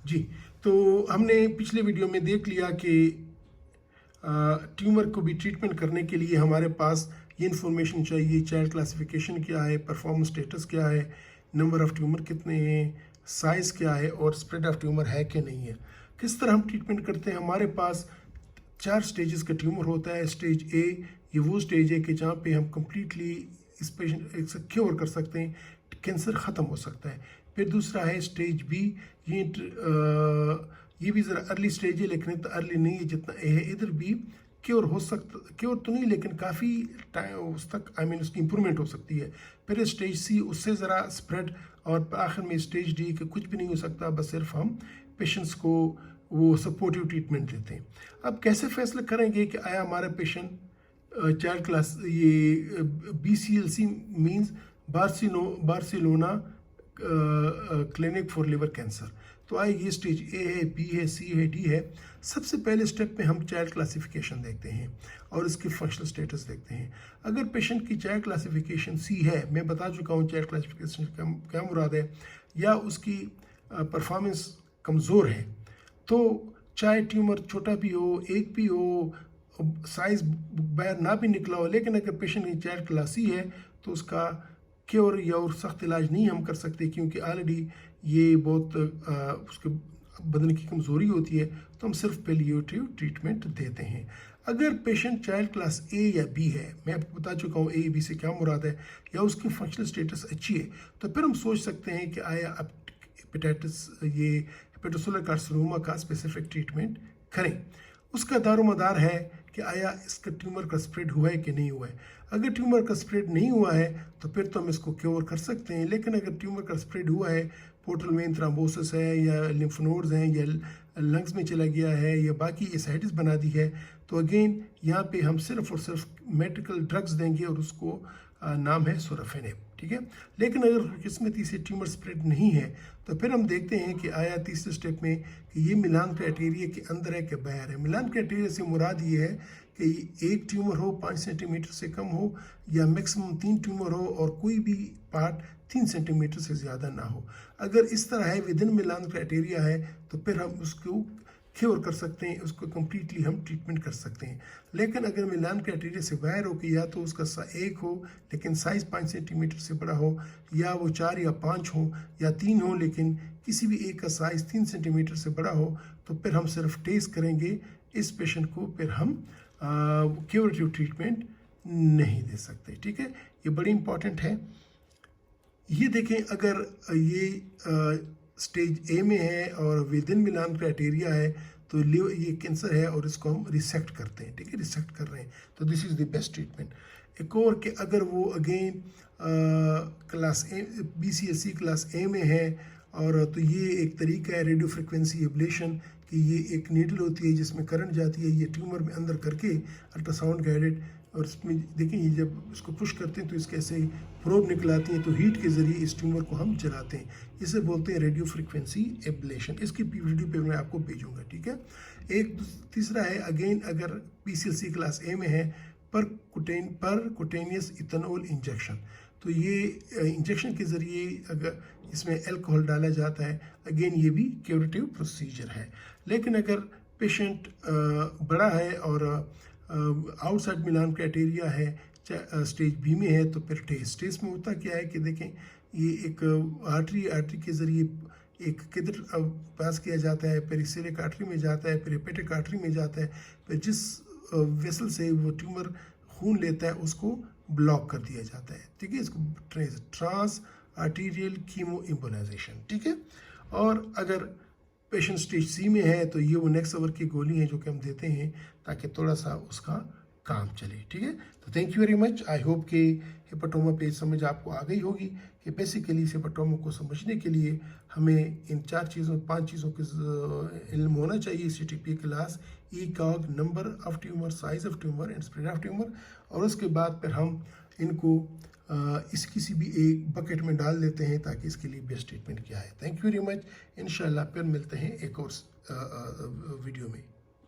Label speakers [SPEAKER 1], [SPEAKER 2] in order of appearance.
[SPEAKER 1] जी, तो हमने पिछले वीडियो में देख लिया कि ट्यूमर को भी ट्रीटमेंट करने के लिए हमारे पास ये इन्फॉर्मेशन चाहिए। चाइल्ड क्लासिफिकेशन क्या है, परफॉर्मेंस स्टेटस क्या है, नंबर ऑफ़ ट्यूमर कितने हैं, साइज़ क्या है और स्प्रेड ऑफ ट्यूमर है कि नहीं है। किस तरह हम ट्रीटमेंट करते हैं। हमारे पास 4 स्टेजेस का ट्यूमर होता है। स्टेज ए, ये वो स्टेज है कि जहाँ पे हम कम्प्लीटली इस पेशेंट से क्योर कर सकते हैं, कैंसर ख़त्म हो सकता है। फिर दूसरा है स्टेज बी, ये भी ज़रा अर्ली स्टेज है लेकिन इतना अर्ली नहीं है जितना ए है। इधर भी क्योर हो सकता, क्योर तो नहीं लेकिन काफ़ी टाइम उस तक उसकी इम्प्रूवमेंट हो सकती है। फिर स्टेज सी, उससे ज़रा स्प्रेड, और आखिर में स्टेज डी कि कुछ भी नहीं हो सकता, बस सिर्फ हम पेशेंट्स को वो सपोर्टिव ट्रीटमेंट देते हैं। अब कैसे फैसला करेंगे कि आया हमारा पेशेंट चाइल्ड क्लास ये BCLC means Barcelona clinic for liver cancer. तो आए ये स्टेज ए है, बी है, सी है, डी है। सबसे पहले स्टेप में हम चाइल्ड क्लासिफिकेशन देखते हैं और इसकी फंक्शनल स्टेटस देखते हैं। अगर पेशेंट की चाइल्ड क्लासिफिकेशन सी है, मैं बता चुका हूँ चाइल्ड क्लासिफिकेशन क्या मुराद है, या उसकी परफॉर्मेंस कमज़ोर है, तो चाहे ट्यूमर छोटा भी हो, एक भी हो, साइज़ बाहर ना भी निकला हो, लेकिन अगर पेशेंट की चाइल्ड क्लास सी है तो उसका क्योर या और सख्त इलाज नहीं हम कर सकते, क्योंकि ऑलरेडी ये बहुत उसके बदन की कमज़ोरी होती है। तो हम सिर्फ पैलिएटिव ट्रीटमेंट देते हैं। अगर पेशेंट चाइल्ड क्लास ए या बी है, मैं आपको बता चुका हूँ ए बी से क्या मुराद है, या उसकी फंक्शनल स्टेटस अच्छी है, तो फिर हम सोच सकते हैं कि आया अब हेपेटाइटिस ये हेपेटोसेलुलर कार्सिनोमा का स्पेसिफिक ट्रीटमेंट करें। उसका दारोमदार है कि आया इसका ट्यूमर का स्प्रेड हुआ है कि नहीं हुआ है। अगर ट्यूमर का स्प्रेड नहीं हुआ है तो फिर तो हम इसको क्योर कर सकते हैं, लेकिन अगर ट्यूमर का स्प्रेड हुआ है, पोर्टल वेन थ्रोम्बोसिस है, या लिम्फ नोड्स हैं, या लंग्स में चला गया है, या बाकी एसाइटिस बना दी है, तो अगेन यहाँ पे हम सिर्फ और सिर्फ मेडिकल ड्रग्स देंगे और उसको नाम है सोराफेनेब, ठीक है। लेकिन अगर किस्मती से ट्यूमर स्प्रेड नहीं है तो फिर हम देखते हैं कि आया तीसरे स्टेप में कि ये मिलान क्राइटेरिया के अंदर है कि बाहर है। मिलान क्राइटेरिया से मुराद ये है कि एक ट्यूमर हो 5 सेंटीमीटर से कम हो, या मैक्सिमम 3 ट्यूमर हो और कोई भी पार्ट 3 सेंटीमीटर से ज़्यादा ना हो। अगर इस तरह है, विदिन मिलान क्राइटेरिया है, तो फिर हम उसको क्योर कर सकते हैं, उसको कम्प्लीटली हम ट्रीटमेंट कर सकते हैं। लेकिन अगर मिलान क्राइटेरिया से बाहर हो कि या तो उसका एक हो लेकिन साइज़ 5 सेंटीमीटर से बड़ा हो, या वो 4 या 5 हो, या 3 हो लेकिन किसी भी एक का साइज़ 3 सेंटीमीटर से बड़ा हो, तो फिर हम सिर्फ टेस्ट करेंगे इस पेशेंट को, फिर हम क्यूरेटिव ट्रीटमेंट नहीं दे सकते, ठीक है। ये बड़ी इंपॉर्टेंट है। ये देखें, अगर ये स्टेज ए में है और विदिन मिलान क्राइटेरिया है, तो ये कैंसर है और इसको हम रिसेक्ट करते हैं, ठीक है, रिसेक्ट कर रहे हैं, तो this is the best treatment. एक और कि अगर वो अगेन क्लास ए BCLC क्लास ए में है, और तो ये एक तरीका है रेडियो फ्रिक्वेंसी एब्लेशन, कि ये एक नीडल होती है जिसमें करंट जाती है, ये ट्यूमर में अंदर करके अल्ट्रासाउंड गाइडेड, और इसमें देखिए ये जब इसको पुश करते हैं तो इसके ऐसे प्रोब निकल आती हैं, तो हीट के ज़रिए इस ट्यूमर को हम जलाते हैं। इसे बोलते हैं रेडियो फ्रिक्वेंसी एब्लेशन। इसकी वीडियो पे मैं आपको भेजूंगा, ठीक है। एक तीसरा है, अगेन अगर BCLC क्लास ए में है, पर कुटेनियस इथेनॉल इंजेक्शन, तो ये इंजेक्शन के ज़रिए अगर इसमें अल्कोहल डाला जाता है, अगेन ये भी क्यूरेटिव प्रोसीजर है। लेकिन अगर पेशेंट बड़ा है और आउटसाइड मिलान क्राइटेरिया है, स्टेज बी में है, तो फिर टेस्ट में होता क्या है कि देखें, ये एक आर्टरी के ज़रिए एक किधर पास किया जाता है, फिर सिलिक आर्टरी में जाता है, फिर हेपेटिक आर्टरी में जाता है, फिर जिस वेसल से वो ट्यूमर खून लेता है उसको ब्लॉक कर दिया जाता है, ठीक है। इसको ट्रांस आर्टीरियल कीमो एम्बोलाइजेशन, ठीक है। और अगर पेशेंट स्टेज सी में है तो ये वो नेक्स्ट आवर की गोली है जो कि हम देते हैं ताकि थोड़ा सा उसका काम चले, ठीक है। तो thank you very much. I hope कि हेपेटोमा पे समझ आपको आ गई होगी कि बेसिकली हेपेटोमा को समझने के लिए हमें इन 5 चीज़ों के इल्म होना चाहिए। CTP class, ECOG, number of tumour, size of tumour and spread of tumour, और उसके बाद फिर हम इनको इस किसी भी एक बकेट में डाल देते हैं ताकि इसके लिए बेस्ट ट्रीटमेंट क्या है। Thank you very much. इंशाल्लाह फिर मिलते हैं एक और वीडियो में।